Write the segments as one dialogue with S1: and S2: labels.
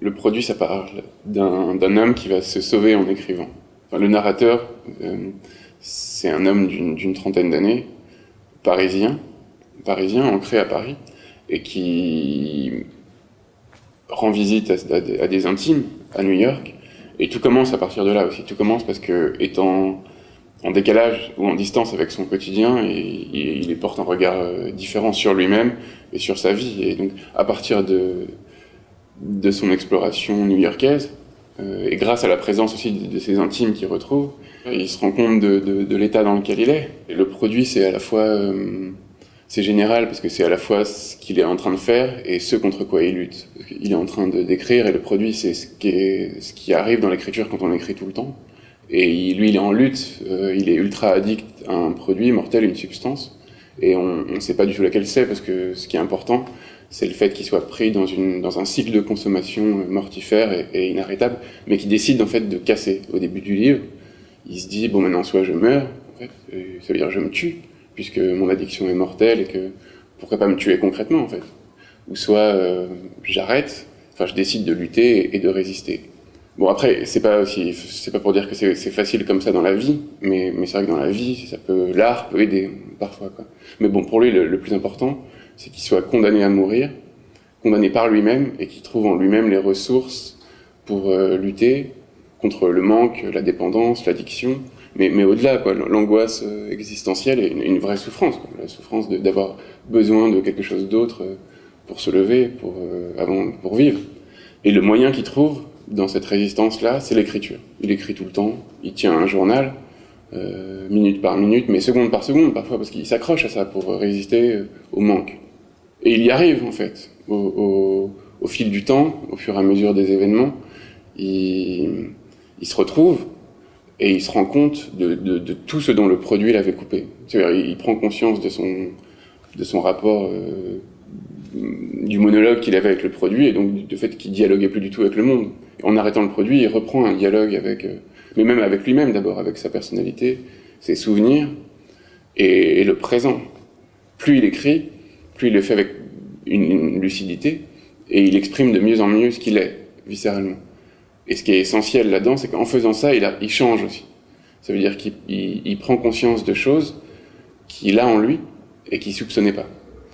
S1: Le produit, ça parle d'un homme qui va se sauver en écrivant. Enfin, le narrateur, c'est un homme d'une trentaine d'années, parisien, ancré à Paris, et qui rend visite à des intimes à New York. Et tout commence à partir de là aussi. Tout commence parce que, étant en décalage ou en distance avec son quotidien, il porte un regard différent sur lui-même et sur sa vie. Et donc, à partir de son exploration new-yorkaise, et grâce à la présence aussi de ses intimes qu'il retrouve, il se rend compte de l'état dans lequel il est. Et le produit, c'est à la fois... c'est général parce que c'est à la fois ce qu'il est en train de faire et ce contre quoi il lutte. Il est en train d'écrire et le produit, c'est ce qui arrive dans l'écriture quand on écrit tout le temps. Et lui, il est en lutte, il est ultra addict à un produit mortel, une substance, et on ne sait pas du tout laquelle c'est, parce que ce qui est important, c'est le fait qu'il soit pris dans un cycle de consommation mortifère et inarrêtable, mais qui décide en fait de casser. Au début du livre, il se dit, bon maintenant soit je meurs, en fait, ça veut dire je me tue, puisque mon addiction est mortelle, et que pourquoi pas me tuer concrètement en fait, ou soit j'arrête, enfin je décide de lutter et de résister. Bon après, c'est pas pour dire que c'est facile comme ça dans la vie, mais c'est vrai que dans la vie, l'art peut aider parfois, quoi. Mais bon, pour lui, le plus important, c'est qu'il soit condamné à mourir, condamné par lui-même, et qu'il trouve en lui-même les ressources pour lutter contre le manque, la dépendance, l'addiction, mais au-delà, quoi, l'angoisse existentielle est une vraie souffrance, quoi, la souffrance d'avoir besoin de quelque chose d'autre pour se lever, pour vivre. Et le moyen qu'il trouve dans cette résistance-là, c'est l'écriture. Il écrit tout le temps, il tient un journal, minute par minute, mais seconde par seconde parfois, parce qu'il s'accroche à ça pour résister au manque. Et il y arrive, en fait, au fil du temps, au fur et à mesure des événements, il se retrouve et il se rend compte de tout ce dont le produit l'avait coupé. C'est-à-dire, il prend conscience de son rapport, du monologue qu'il avait avec le produit, et donc du fait qu'il dialoguait plus du tout avec le monde. En arrêtant le produit, il reprend un dialogue mais même avec lui-même d'abord, avec sa personnalité, ses souvenirs, et le présent. Plus il écrit, plus il le fait avec une lucidité, et il exprime de mieux en mieux ce qu'il est, viscéralement. Et ce qui est essentiel là-dedans, c'est qu'en faisant ça, il change aussi. Ça veut dire qu'il prend conscience de choses qu'il a en lui, et qu'il ne soupçonnait pas.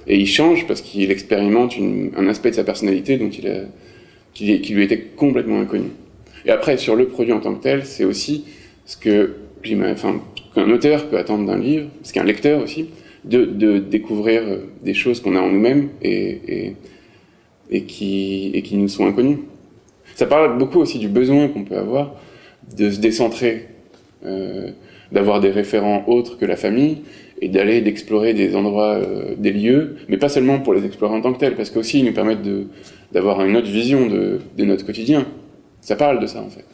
S1: Et il change parce qu'il expérimente un aspect de sa personnalité qui lui était complètement inconnu. Et après, sur le produit en tant que tel, c'est aussi ce qu'un auteur peut attendre d'un livre, ce qu'un lecteur aussi, de découvrir des choses qu'on a en nous-mêmes et qui nous sont inconnues. Ça parle beaucoup aussi du besoin qu'on peut avoir de se décentrer, d'avoir des référents autres que la famille, et d'explorer des endroits, des lieux, mais pas seulement pour les explorer en tant que tels, parce qu'aussi ils nous permettent d'avoir une autre vision de notre quotidien. Ça parle de ça, en fait.